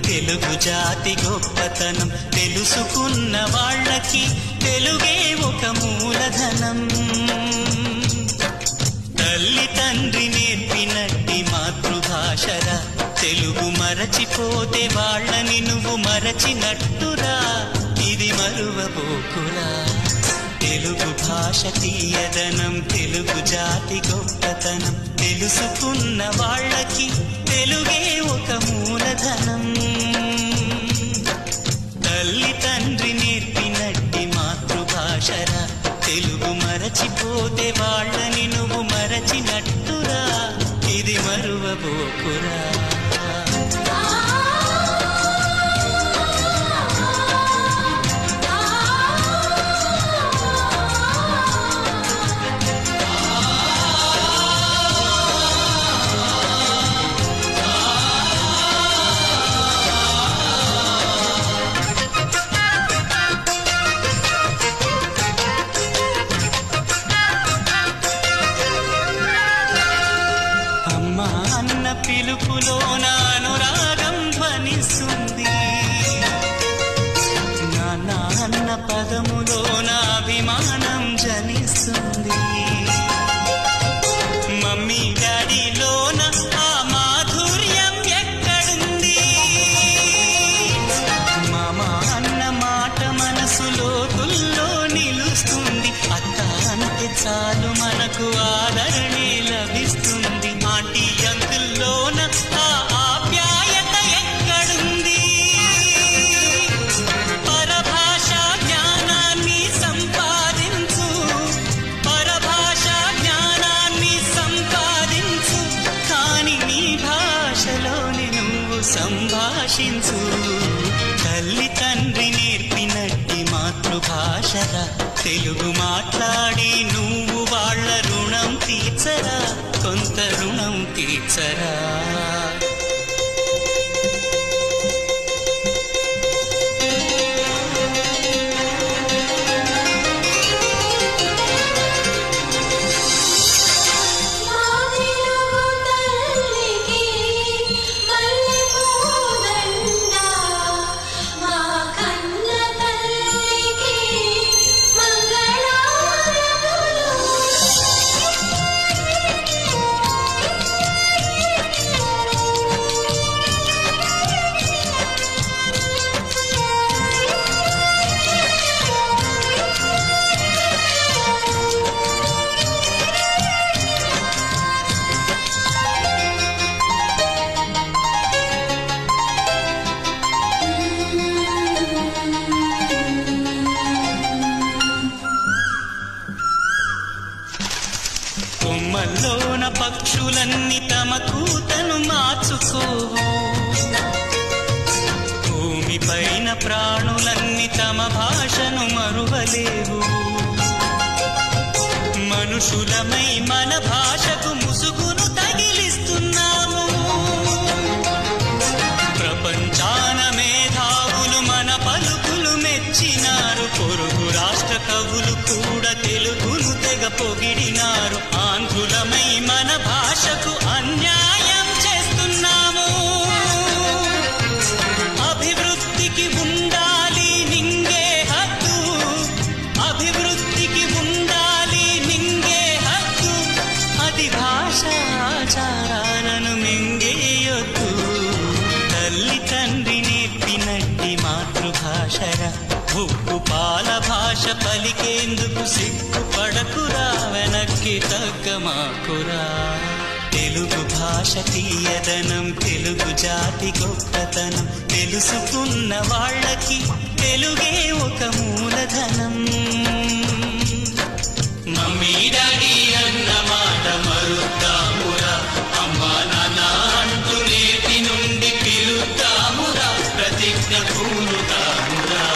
తెలుగు జాతి గొప్పతనం తెలుసుకున్న వాళ్ళకి తెలుగే ఒక మూలధనం. తల్లి తండ్రి నేర్పినట్టి మాతృభాషరా, తెలుగు మరచిపోతే వాళ్ళని నువ్వు మరచినట్టురా, ఇది మరువబోకురా. తెలుగు భాష తీయదనం తెలుగు జాతి గొప్పతనం తెలుసుకున్న వాళ్ళకి తెలుగే ఒక మూలధనం. తల్లి తండ్రి నేర్పినట్టి మాతృభాషరా, తెలుగు మరచిపోతే వాళ్ళని నువ్వు మరచినట్టురా, ఇది మరువబోకురా. పిలుపులోన అనురాగం ధ్వనిస్తుంది, నాన్న అన్న పదములోన అభిమానం జనిస్తుంది. మమ్మీ డాడీలోన ఆ మాధుర్యం ఎక్కడుంది? మామ అన్న మాట మనసులో తుల్లో నిలుస్తుంది. అక్క అంటే చాలు మనకు ఆదరణే లభిస్తుంది. ఆంటీ అంకుల్లోన ఆ ఆప్యాయత ఎక్కడుంది? పరభాషా జ్ఞానాన్ని సంపాదించు, పరభాషా జ్ఞానాన్ని సంపాదించు, కాని నీ భాషలోని నువ్వు సంభాషించు. తల్లి తండ్రి నేర్పినట్టి మాతృభాషరా, తెలుగు మాట్లాడి నువ్వు వాళ్ళ రుణం తీర్చరా, కొంత రుణం తీర్చరా. కొమ్మల్లోన పక్షులన్నీ తమ కూతను మార్చుకోవు, భూమి పైన ప్రాణులన్నీ తమ భాషను మరువలేవు. మనుషులమై మన భాషకు ముసుగును తగిలిస్తున్నాము. ప్రపంచాన మేధావులు మన పలుకులు మెచ్చినారు. పొరుగు రాష్ట్ర కవులు కూడా తెలుగును తెగ పొగిడినారు. ఆంధ్రులమై మన భాషకు అన్యాయం చేస్తున్నాము. అభివృద్ధికి ఉండాలి నింగే హద్దు, అభివృద్ధికి ఉండాలి నింగే హద్దు, అది భాషా ఆచారాలను మింగేయొద్దు. తల్లి తండ్రి నేర్పినట్టి మాతృభాషరా, ఉప్పు పాల భాష పలికేందుకు సిగ్గుపడకురా, వెనక్కి తగ్గమాకురా. తెలుగు భాష తీయదనం తెలుగు జాతి గొప్పతనం తెలుసుకున్న వాళ్ళకి తెలుగే ఒక మూలధనం. మమ్మీ డాడీ అన్న మాట మరుద్దామురా, అమ్మా నాన్న అంటూ నేటి నుండి పిలుద్దామురా, ప్రతిజ్ఞ పూనుతామురా.